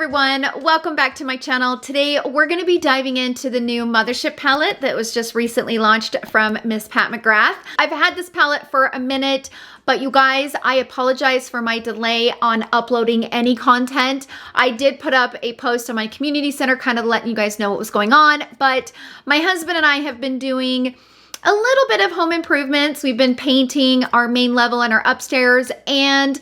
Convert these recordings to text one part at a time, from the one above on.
everyone, welcome back to my channel. Today we're going to be diving into the new Mothership palette that was just recently launched from Miss Pat McGrath. I've had this palette for a minute, but you guys, I apologize for my delay on uploading any content. I did put up a post on my community center kind of letting you guys know what was going on, but my husband and I have been doing a little bit of home improvements. We've been painting our main level and our upstairs, and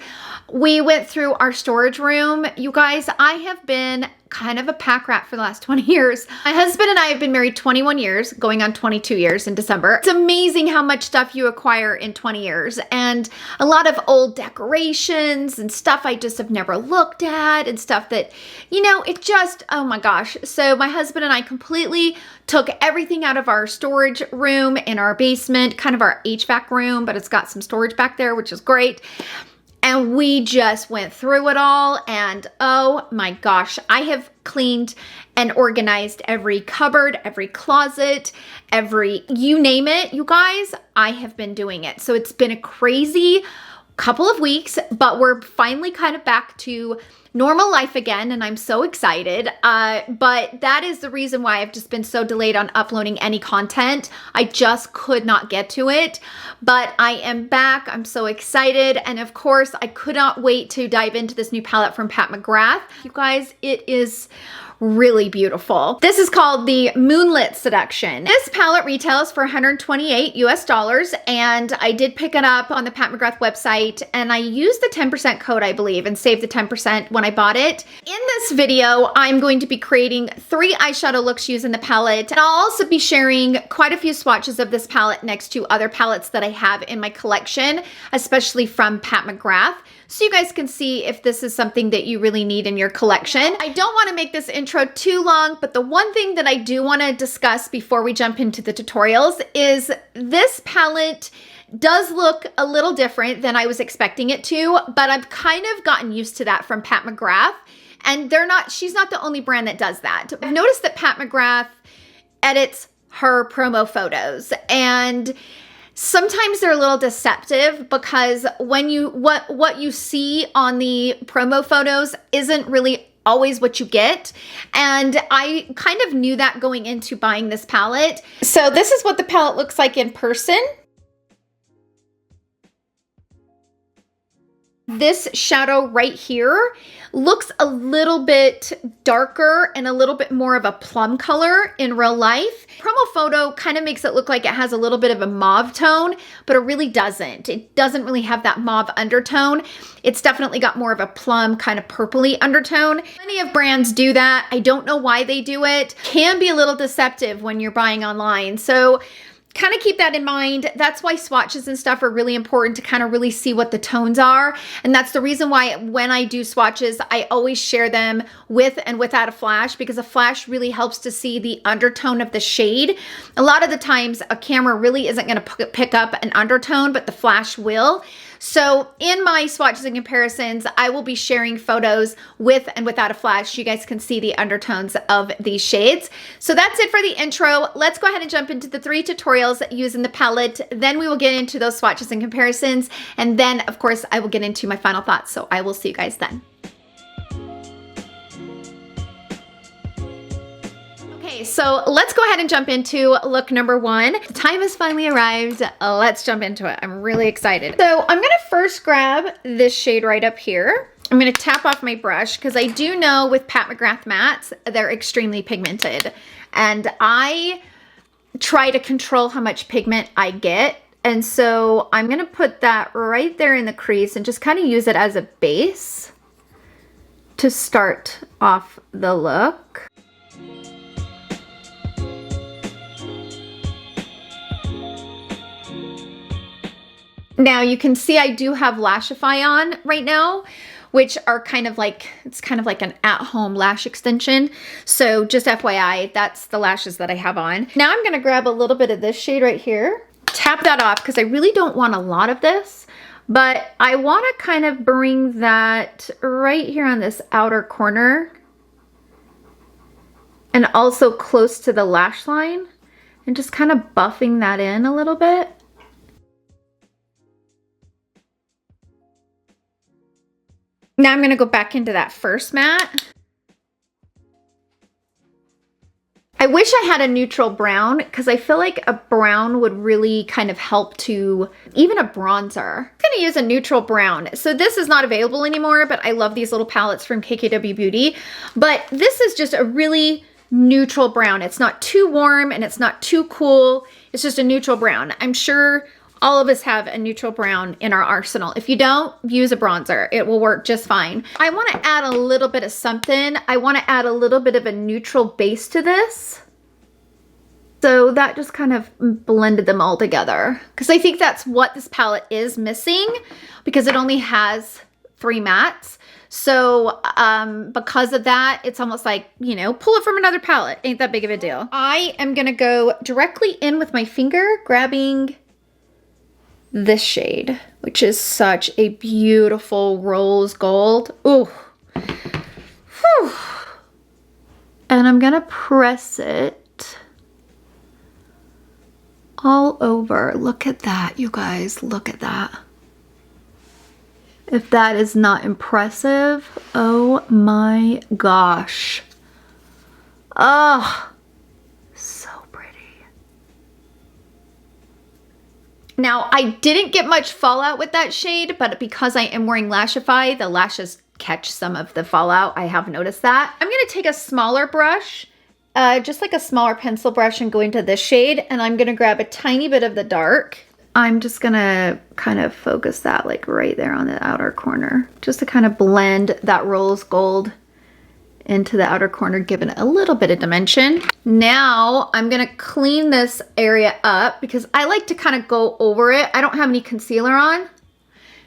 we went through our storage room. You guys, I have been kind of a pack rat for the last 20 years. My husband and I have been married 21 years, going on 22 years in December. It's amazing how much stuff you acquire in 20 years, and a lot of old decorations and stuff I just have never looked at and stuff that, you know, it just, oh my gosh. So my husband and I completely took everything out of our storage room in our basement, kind of our HVAC room, but it's got some storage back there, which is great. And we just went through it all, and oh my gosh, I have cleaned and organized every cupboard, every closet, you name it, you guys, I have been doing it. So it's been a crazy couple of weeks, but we're finally kind of back to normal life again, and I'm so excited. But that is the reason why I've just been so delayed on uploading any content. I just could not get to it, but I am back. I'm so excited. And of course, I could not wait to dive into this new palette from Pat McGrath. You guys, it is really beautiful. This is called the Moonlit Seduction. This palette retails for $128 US, and I did pick it up on the Pat McGrath website, and I used the 10% code, I believe, and saved the 10% when I bought it. In this video, I'm going to be creating 3 eyeshadow looks using the palette, and I'll also be sharing quite a few swatches of this palette next to other palettes that I have in my collection, especially from Pat McGrath, so you guys can see if this is something that you really need in your collection. I don't want to make this intro too long, but the one thing that I do want to discuss before we jump into the tutorials is this palette does look a little different than I was expecting it to, but I've kind of gotten used to that from Pat McGrath, and she's not the only brand that does that. I've noticed that Pat McGrath edits her promo photos, and sometimes they're a little deceptive because when what you see on the promo photos isn't really always what you get. And I kind of knew that going into buying this palette. So this is what the palette looks like in person. This shadow right here looks a little bit darker and a little bit more of a plum color in real life. Promo photo kind of makes it look like it has a little bit of a mauve tone, but it really doesn't. It doesn't really have that mauve undertone. It's definitely got more of a plum kind of purpley undertone. Plenty of brands do that. I don't know why they do it. Can be a little deceptive when you're buying online. So kind of keep that in mind. That's why swatches and stuff are really important, to kind of really see what the tones are. And that's the reason why when I do swatches, I always share them with and without a flash, because a flash really helps to see the undertone of the shade. A lot of the times a camera really isn't going to pick up an undertone, but the flash will. So in my swatches and comparisons, I will be sharing photos with and without a flash so you guys can see the undertones of these shades. So that's it for the intro. Let's go ahead and jump into the 3 tutorials using the palette. Then we will get into those swatches and comparisons. And then, of course, I will get into my final thoughts. So I will see you guys then. So let's go ahead and jump into look number 1. The time has finally arrived. Let's jump into it. I'm really excited. So I'm gonna first grab this shade right up here. I'm gonna tap off my brush because I do know with Pat McGrath mattes, they're extremely pigmented. And I try to control how much pigment I get. And so I'm gonna put that right there in the crease and just kind of use it as a base to start off the look. Now you can see I do have Lashify on right now, which are kind of like, it's kind of like an at-home lash extension. So just FYI, that's the lashes that I have on. Now I'm gonna grab a little bit of this shade right here, tap that off because I really don't want a lot of this, but I wanna kind of bring that right here on this outer corner and also close to the lash line and just kind of buffing that in a little bit. Now I'm going to go back into that first matte I wish I had a neutral brown because I feel like a brown would really kind of help to, even a bronzer. I'm gonna use a neutral brown. So this is not available anymore, but I love these little palettes from KKW Beauty. But this is just a really neutral brown. It's not too warm and it's not too cool. It's just a neutral brown. I'm sure all of us have a neutral brown in our arsenal. If you don't, use a bronzer. It will work just fine. I want to add a little bit of something. I want to add a little bit of a neutral base to this. So that just kind of blended them all together. Because I think that's what this palette is missing, because it only has 3 mattes. So because of that, it's almost like, you know, pull it from another palette. Ain't that big of a deal. I am going to go directly in with my finger, grabbing this shade, which is such a beautiful rose gold. Ooh. Whew. And I'm gonna press it all over. Look at that, you guys, look at that. If that is not impressive, oh my gosh. Oh, so pretty. Now, I didn't get much fallout with that shade, but because I am wearing Lashify, the lashes catch some of the fallout. I have noticed that. I'm gonna take a smaller brush, just like a smaller pencil brush, and go into this shade, and I'm gonna grab a tiny bit of the dark. I'm just gonna kind of focus that like right there on the outer corner, just to kind of blend that rose gold into the outer corner, giving it a little bit of dimension. Now I'm gonna clean this area up because I like to kind of go over it. I don't have any concealer on,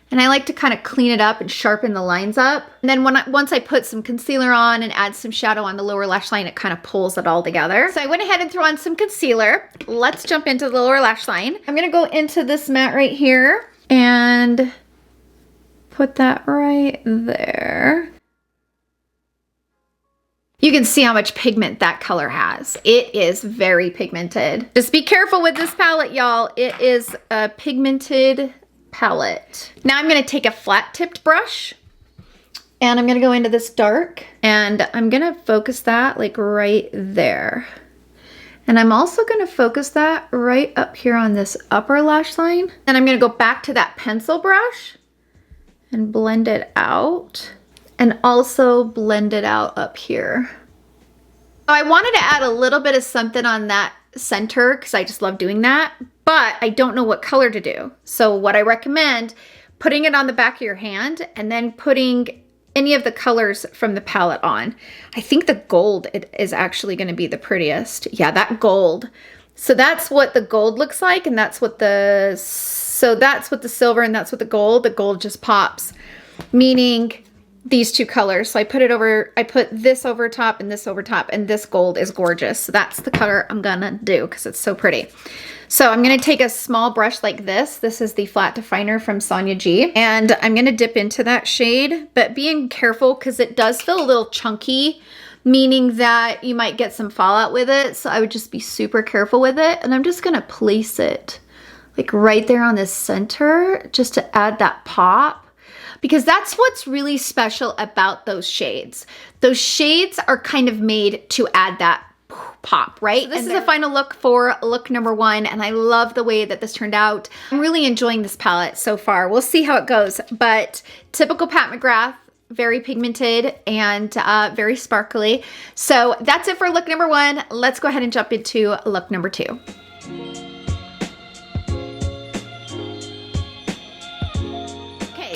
and I like to kind of clean it up and sharpen the lines up. And then once I put some concealer on and add some shadow on the lower lash line, it kind of pulls it all together. So I went ahead and threw on some concealer. Let's jump into the lower lash line. I'm gonna go into this matte right here and put that right there. You can see how much pigment that color has. It is very pigmented. Just be careful with this palette, y'all. It is a pigmented palette. Now I'm gonna take a flat tipped brush and I'm gonna go into this dark and I'm gonna focus that like right there. And I'm also gonna focus that right up here on this upper lash line. And I'm gonna go back to that pencil brush and blend it out. And also blend it out up here. So I wanted to add a little bit of something on that center because I just love doing that, but I don't know what color to do. So what I recommend, putting it on the back of your hand and then putting any of the colors from the palette on. I think the gold is actually going to be the prettiest. Yeah, that gold. So that's what the gold looks like, and that's what the silver, and that's what the gold. The gold just pops, meaning these two colors. So I put this over top and this over top, and this gold is gorgeous. So that's the color I'm gonna do because it's so pretty. So I'm gonna take a small brush like this. This is the flat definer from Sonia G. And I'm gonna dip into that shade, but being careful because it does feel a little chunky, meaning that you might get some fallout with it. So I would just be super careful with it. And I'm just gonna place it like right there on the center just to add that pop. Because that's what's really special about those shades. Those shades are kind of made to add that pop, right? So this is the final look for look number 1, and I love the way that this turned out. I'm really enjoying this palette so far. We'll see how it goes, but typical Pat McGrath, very pigmented and very sparkly. So that's it for look number 1. Let's go ahead and jump into look number 2.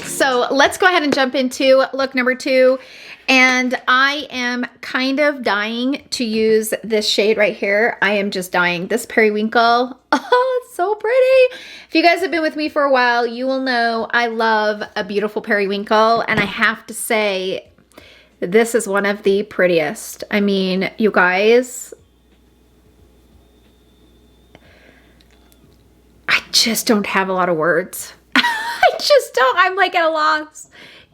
So let's go ahead and jump into look number 2. And I am kind of dying to use this shade right here. I am just dying. This periwinkle. Oh, it's so pretty. If you guys have been with me for a while, you will know I love a beautiful periwinkle. And I have to say, this is one of the prettiest. I mean, you guys, I just don't have a lot of words. I just don't. I'm like at a loss.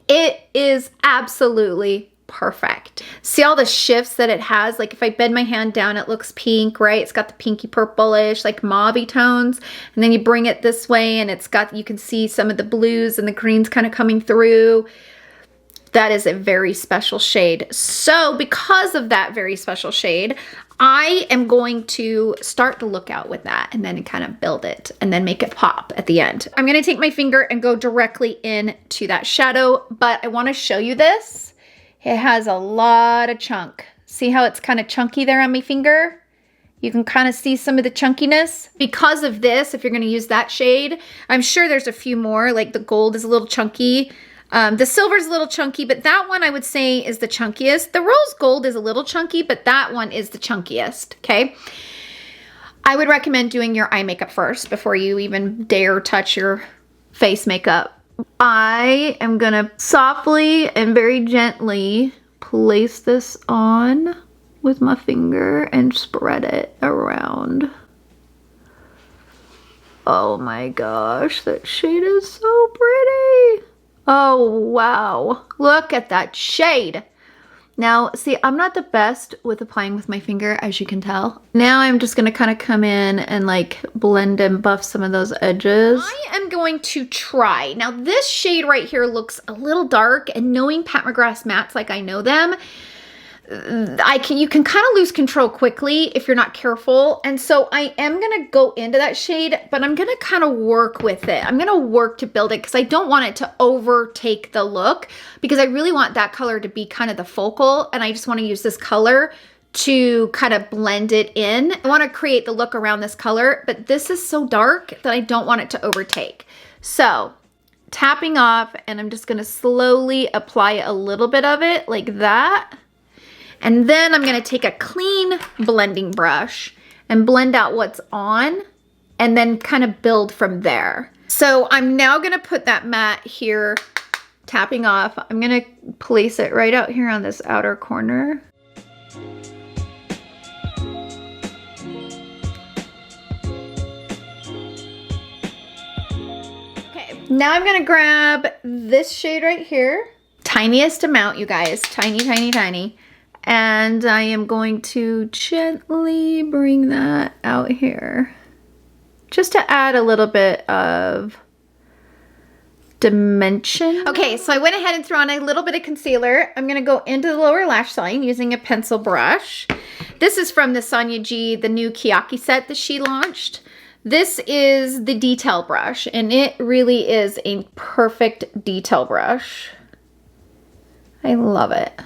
It is absolutely perfect. See all the shifts that it has? Like if I bend my hand down, it looks pink, right? It's got the pinky purplish, like mauve tones. And then you bring it this way and it's got, you can see some of the blues and the greens kind of coming through. that is a very special shade. So because of that very special shade, I am going to start the look out with that and then kind of build it and then make it pop at the end. I'm gonna take my finger and go directly into that shadow, but I wanna show you this. It has a lot of chunk. See how it's kind of chunky there on my finger? You can kind of see some of the chunkiness. Because of this, if you're gonna use that shade, I'm sure there's a few more, like the gold is a little chunky. The silver is a little chunky, but that one I would say is the chunkiest. The rose gold is a little chunky, but that one is the chunkiest, okay? I would recommend doing your eye makeup first before you even dare touch your face makeup. I am gonna softly and very gently place this on with my finger and spread it around. Oh my gosh, that shade is so pretty. Oh, wow. Look at that shade. Now, see, I'm not the best with applying with my finger, as you can tell. Now I'm just going to kind of come in and like blend and buff some of those edges. I am going to try. Now, this shade right here looks a little dark, and knowing Pat McGrath's mattes like I know them, you can kind of lose control quickly if you're not careful. And so I am going to go into that shade, but I'm going to kind of work with it. I'm going to work to build it because I don't want it to overtake the look, because I really want that color to be kind of the focal, and I just want to use this color to kind of blend it in. I want to create the look around this color, but this is so dark that I don't want it to overtake. So tapping off, and I'm just going to slowly apply a little bit of it like that. And then I'm gonna take a clean blending brush and blend out what's on, and then kind of build from there. So I'm now gonna put that matte here, tapping off. I'm gonna place it right out here on this outer corner. Okay, now I'm gonna grab this shade right here. Tiniest amount, you guys, tiny, tiny, tiny. And I am going to gently bring that out here, just to add a little bit of dimension. Okay, so I went ahead and threw on a little bit of concealer. I'm gonna go into the lower lash line using a pencil brush. This is from the Sonia G, the new Kiyaki set that she launched. This is the detail brush, and it really is a perfect detail brush. I love it.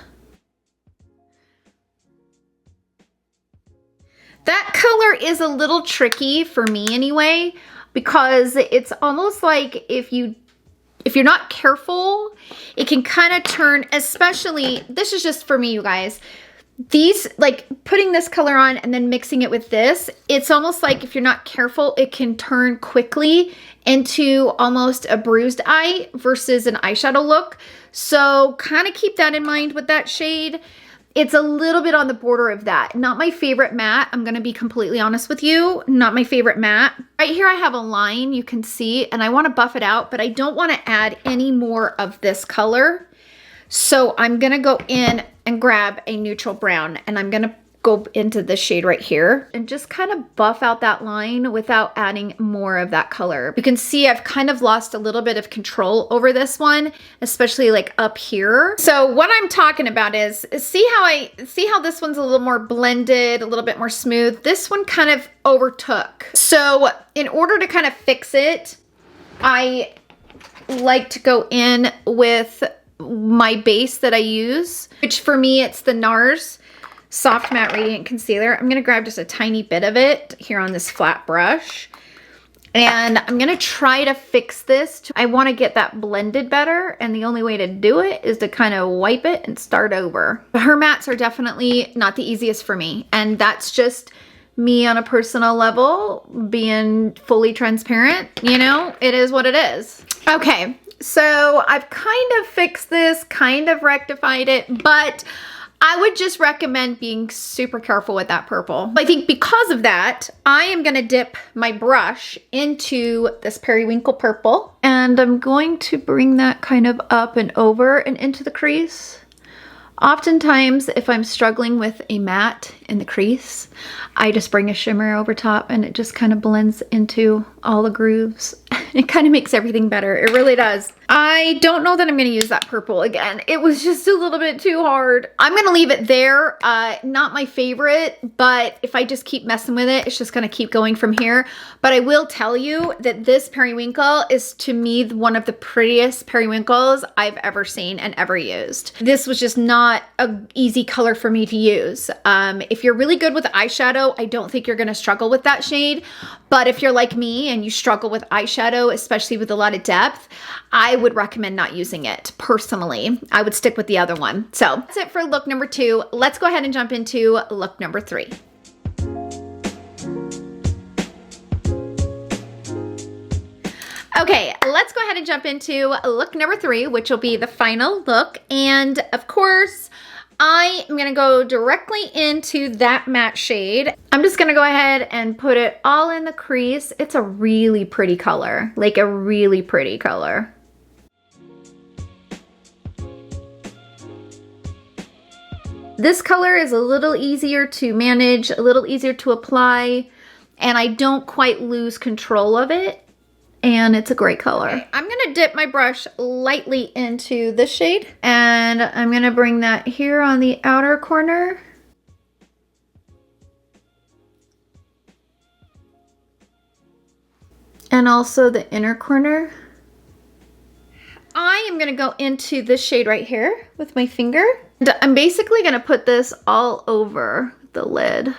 That color is a little tricky for me anyway, because it's almost like if you're not careful, it can kind of turn, especially, this is just for me, you guys. These, like putting this color on and then mixing it with this, it's almost like if you're not careful, it can turn quickly into almost a bruised eye versus an eyeshadow look. So kind of keep that in mind with that shade. It's a little bit on the border of that. Not my favorite matte. I'm gonna be completely honest with you. Not my favorite matte. Right here I have a line, you can see, and I wanna buff it out, but I don't wanna add any more of this color. So I'm gonna go in and grab a neutral brown, and I'm gonna go into this shade right here and just kind of buff out that line without adding more of that color. You can see I've kind of lost a little bit of control over this one, especially like up here. So what I'm talking about is see how this one's a little more blended, a little bit more smooth. This one kind of overtook. So in order to kind of fix it, I like to go in with my base that I use, which for me, it's the NARS Soft Matte Radiant Concealer. I'm gonna grab just a tiny bit of it here on this flat brush, and I'm gonna try to fix this. I wanna get that blended better, and the only way to do it is to kind of wipe it and start over. Her mattes are definitely not the easiest for me, and that's just me on a personal level, being fully transparent, you know, it is what it is. Okay, so I've kind of fixed this, kind of rectified it, but I would just recommend being super careful with that purple. I think because of that, I am gonna dip my brush into this periwinkle purple, and I'm going to bring that kind of up and over and into the crease. Oftentimes, if I'm struggling with a matte in the crease, I just bring a shimmer over top, and it just kind of blends into all the grooves. It kind of makes everything better. It really does. I don't know that I'm going to use that purple again. It was just a little bit too hard. I'm going to leave it there. Not my favorite, but if I just keep messing with it, it's just going to keep going from here. But I will tell you that this periwinkle is, to me, one of the prettiest periwinkles I've ever seen and ever used. This was just not an easy color for me to use. If you're really good with eyeshadow, I don't think you're going to struggle with that shade. But if you're like me and you struggle with eyeshadow, especially with a lot of depth, I would recommend not using it. Personally, I would stick with the other one. So that's it for look number 2. Let's go ahead and jump into look number 3. Okay, let's go ahead and jump into look number 3, which will be the final look. And of course, I am going to go directly into that matte shade. I'm just going to go ahead and put it all in the crease. It's a really pretty color, like a really pretty color. This color is a little easier to manage, a little easier to apply, and I don't quite lose control of it. And it's a great color. Okay, I'm gonna dip my brush lightly into this shade, and I'm gonna bring that here on the outer corner. And also the inner corner. I am gonna go into this shade right here with my finger. And I'm basically gonna put this all over the lid.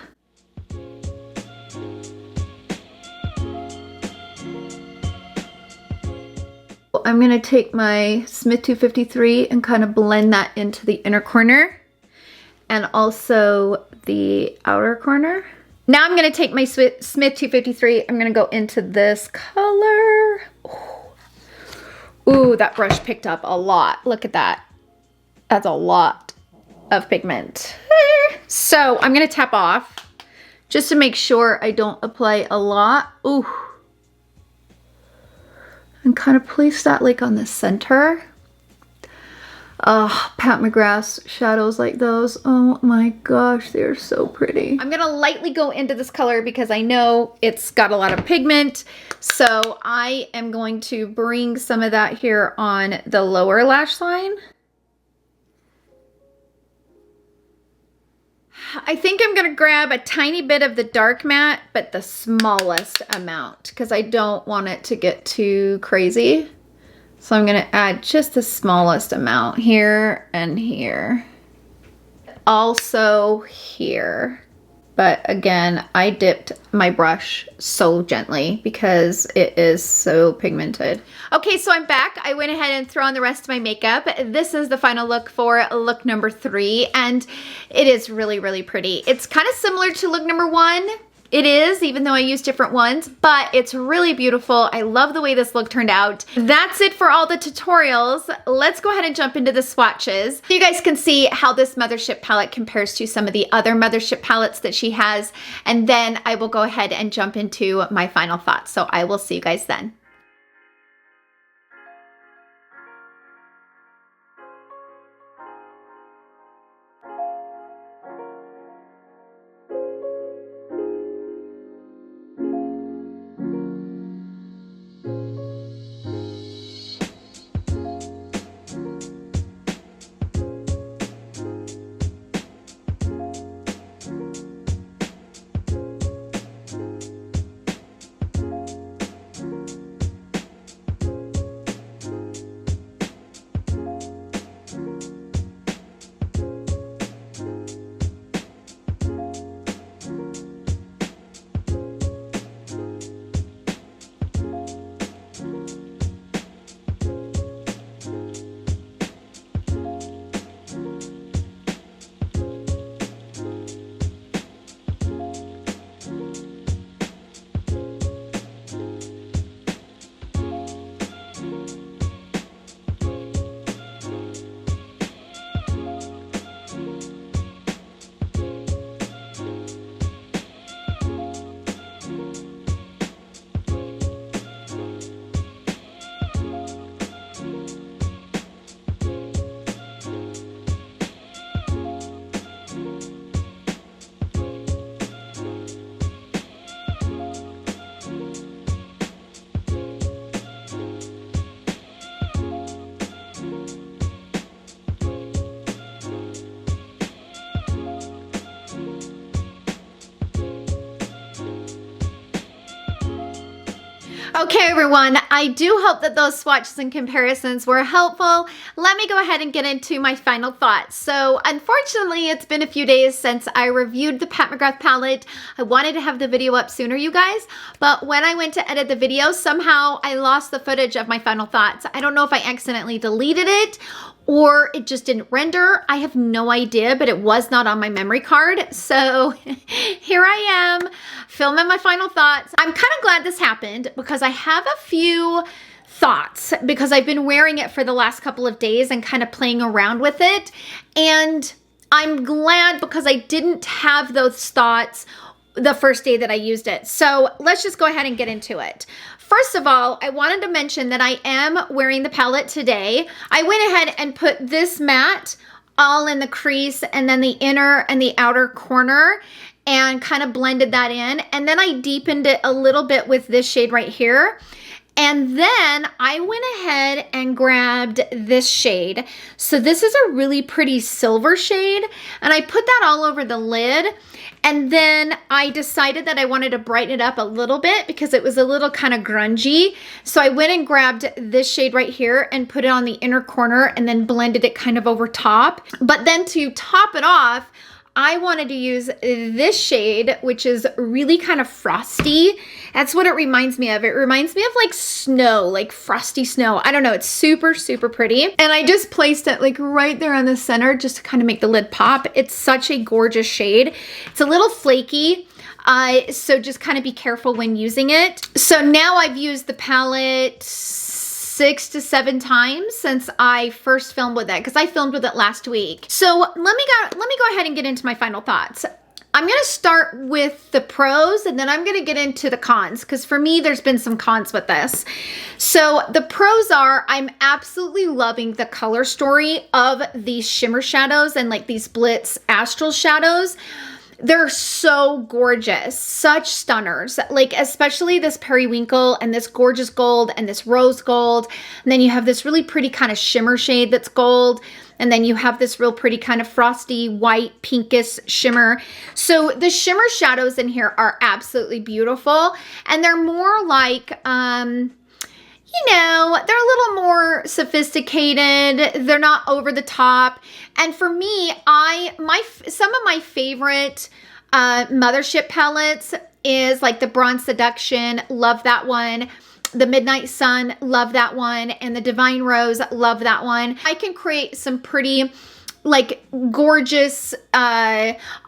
I'm gonna take my Smith 253 and kind of blend that into the inner corner and also the outer corner. Now I'm gonna take my Smith 253, I'm gonna go into this color. Ooh, that brush picked up a lot. Look at that. That's a lot of pigment. So I'm gonna tap off just to make sure I don't apply a lot. Ooh. And kind of place that like on the center. Oh, Pat McGrath's shadows like those. Oh my gosh, they're so pretty. I'm gonna lightly go into this color because I know it's got a lot of pigment. So I am going to bring some of that here on the lower lash line. I think I'm gonna grab a tiny bit of the dark matte, but the smallest amount because I don't want it to get too crazy. So I'm gonna add just the smallest amount here and here. Also here. But again, I dipped my brush so gently because it is so pigmented. Okay, so I'm back. I went ahead and threw on the rest of my makeup. This is the final look for look number 3, and it is really, really pretty. It's kind of similar to look number 1. It is, even though I use different ones, but it's really beautiful. I love the way this look turned out. That's it for all the tutorials. Let's go ahead and jump into the swatches. You guys can see how this Mothership palette compares to some of the other Mothership palettes that she has, and then I will go ahead and jump into my final thoughts. So I will see you guys then. Okay, everyone, I do hope that those swatches and comparisons were helpful. Let me go ahead and get into my final thoughts. So unfortunately, it's been a few days since I reviewed the Pat McGrath palette. I wanted to have the video up sooner, you guys, but when I went to edit the video, somehow I lost the footage of my final thoughts. I don't know if I accidentally deleted it or it just didn't render. I have no idea, but it was not on my memory card. So here I am filming my final thoughts. I'm kind of glad this happened because I have a few thoughts because I've been wearing it for the last couple of days and kind of playing around with it. And I'm glad because I didn't have those thoughts the first day that I used it. So let's just go ahead and get into it. First of all, I wanted to mention that I am wearing the palette today. I went ahead and put this matte all in the crease and then the inner and the outer corner and kind of blended that in. And then I deepened it a little bit with this shade right here. And then I went ahead and grabbed this shade. So this is a really pretty silver shade. And I put that all over the lid. And then I decided that I wanted to brighten it up a little bit because it was a little kind of grungy. So I went and grabbed this shade right here and put it on the inner corner and then blended it kind of over top. But then to top it off, I wanted to use this shade, which is really kind of frosty. That's what it reminds me of. It reminds me of like snow, like frosty snow. I don't know, it's super, super pretty. And I just placed it like right there on the center just to kind of make the lid pop. It's such a gorgeous shade. It's a little flaky, so just kind of be careful when using it. So now I've used the palette 6 to 7 times since I first filmed with it because I filmed with it last week. So let me go ahead and get into my final thoughts. I'm going to start with the pros and then I'm going to get into the cons because for me there's been some cons with this. So the pros are I'm absolutely loving the color story of these shimmer shadows and like these Blitz astral shadows. They're so gorgeous, such stunners, like especially this periwinkle and this gorgeous gold and this rose gold. And then you have this really pretty kind of shimmer shade that's gold. And then you have this real pretty kind of frosty white pinkish shimmer. So the shimmer shadows in here are absolutely beautiful. And they're more like, you know, they're a little more sophisticated. They're not over the top. And for me, some of my favorite Mothership palettes is like the Bronze Seduction. Love that one. The Midnight Sun. Love that one. And the Divine Rose. Love that one. I can create some pretty like gorgeous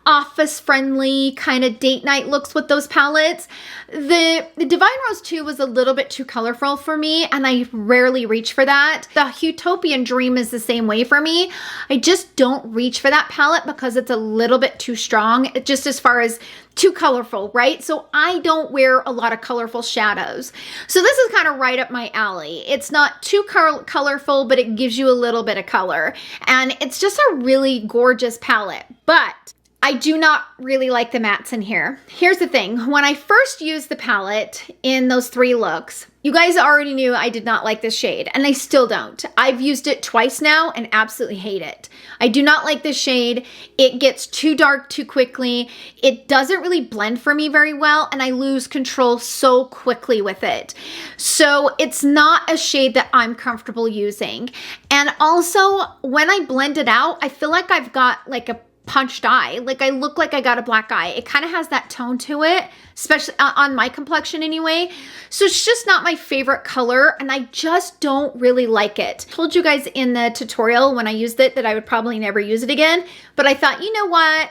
office friendly kind of date night looks with those palettes. The Divine Rose 2 was a little bit too colorful for me and I rarely reach for that. The Utopian Dream is the same way for me. I just don't reach for that palette because it's a little bit too strong just as far as too colorful, right? So I don't wear a lot of colorful shadows. So this is kind of right up my alley. It's not too colorful, but it gives you a little bit of color. And it's just a really gorgeous palette. But I do not really like the mattes in here. Here's the thing. When I first used the palette in those 3 looks, you guys already knew I did not like this shade, and I still don't. I've used it twice now and absolutely hate it. I do not like this shade. It gets too dark too quickly. It doesn't really blend for me very well, and I lose control so quickly with it. So it's not a shade that I'm comfortable using. And also, when I blend it out, I feel like I've got like a punched eye. Like I look like I got a black eye. It kind of has that tone to it, especially on my complexion anyway. So it's just not my favorite color and I just don't really like it. I told you guys in the tutorial when I used it that I would probably never use it again, but I thought, you know what?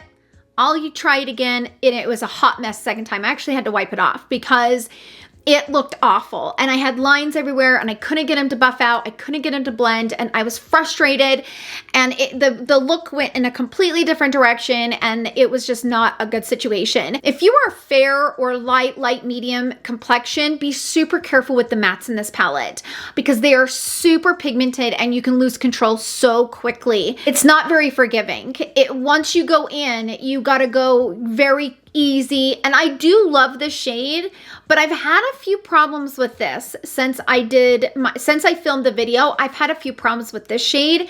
I'll try it again, and it was a hot mess second time. I actually had to wipe it off because it looked awful and I had lines everywhere and I couldn't get them to buff out. I couldn't get them to blend and I was frustrated, and the look went in a completely different direction and it was just not a good situation. If you are fair or light medium complexion, be super careful with the mattes in this palette because they are super pigmented and you can lose control so quickly. It's not very forgiving. Once you go in, you gotta go very easy, and I do love the shade, but I've had a few problems with this since I filmed the video. I've had a few problems with this shade.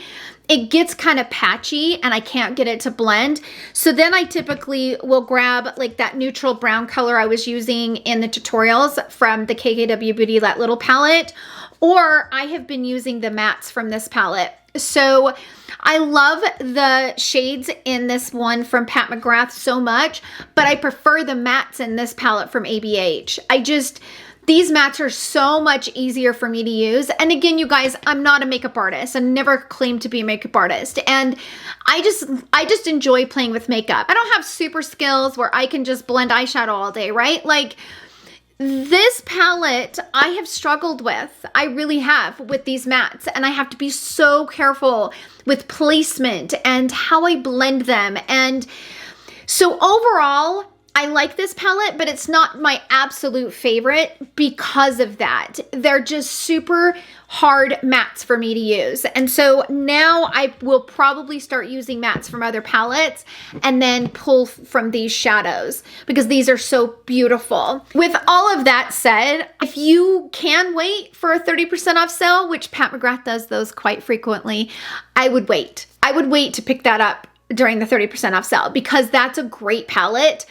It gets kind of patchy and I can't get it to blend. So then I typically will grab like that neutral brown color I was using in the tutorials from the KKW Beauty That Little palette, or I have been using the mattes from this palette. So I love the shades in this one from Pat McGrath so much, but I prefer the mattes in this palette from ABH. These mattes are so much easier for me to use. And again, you guys, I'm not a makeup artist. I never claimed to be a makeup artist. And I just enjoy playing with makeup. I don't have super skills where I can just blend eyeshadow all day, right? Like this palette I have struggled with. I really have with these mattes. And I have to be so careful with placement and how I blend them. And so overall, I like this palette, but it's not my absolute favorite because of that. They're just super hard mattes for me to use. And so now I will probably start using mattes from other palettes and then pull from these shadows because these are so beautiful. With all of that said, if you can wait for a 30% off sale, which Pat McGrath does those quite frequently, I would wait. I would wait to pick that up during the 30% off sale because that's a great palette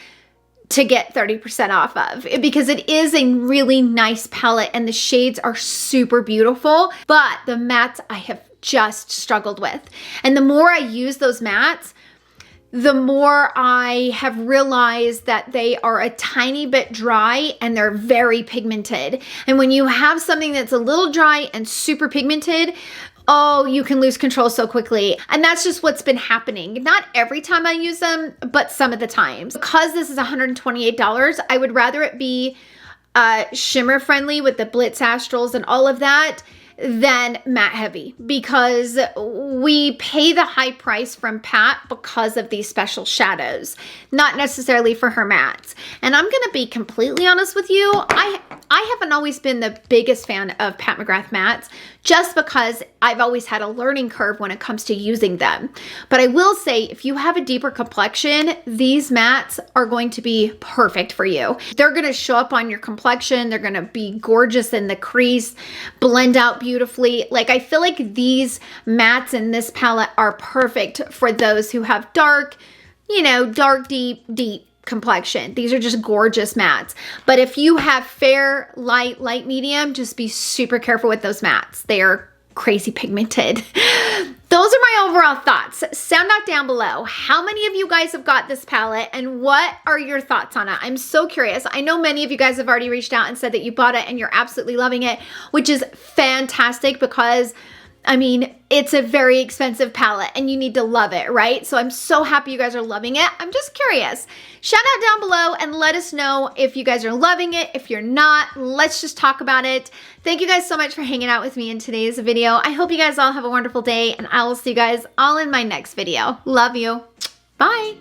to get 30% off of, because it is a really nice palette and the shades are super beautiful, but the mattes I have just struggled with. And the more I use those mattes, the more I have realized that they are a tiny bit dry and they're very pigmented. And when you have something that's a little dry and super pigmented, oh, you can lose control so quickly. And that's just what's been happening. Not every time I use them, but some of the times. Because this is $128, I would rather it be shimmer friendly with the Blitz Astrals and all of that than matte heavy, because we pay the high price from Pat because of these special shadows, not necessarily for her mattes. And I'm gonna be completely honest with you, I haven't always been the biggest fan of Pat McGrath mattes just because I've always had a learning curve when it comes to using them. But I will say, if you have a deeper complexion, these mattes are going to be perfect for you. They're gonna show up on your complexion, they're gonna be gorgeous in the crease, blend out beautifully. Like, I feel like these mattes in this palette are perfect for those who have dark, you know, dark, deep complexion. These are just gorgeous mattes. But if you have fair, light, medium, just be super careful with those mattes. They are crazy pigmented. Those are my overall thoughts. Sound out down below. How many of you guys have got this palette and what are your thoughts on it? I'm so curious. I know many of you guys have already reached out and said that you bought it and you're absolutely loving it, which is fantastic because, I mean, it's a very expensive palette and you need to love it, right? So I'm so happy you guys are loving it. I'm just curious. Shout out down below and let us know if you guys are loving it. If you're not, let's just talk about it. Thank you guys so much for hanging out with me in today's video. I hope you guys all have a wonderful day and I will see you guys all in my next video. Love you. Bye.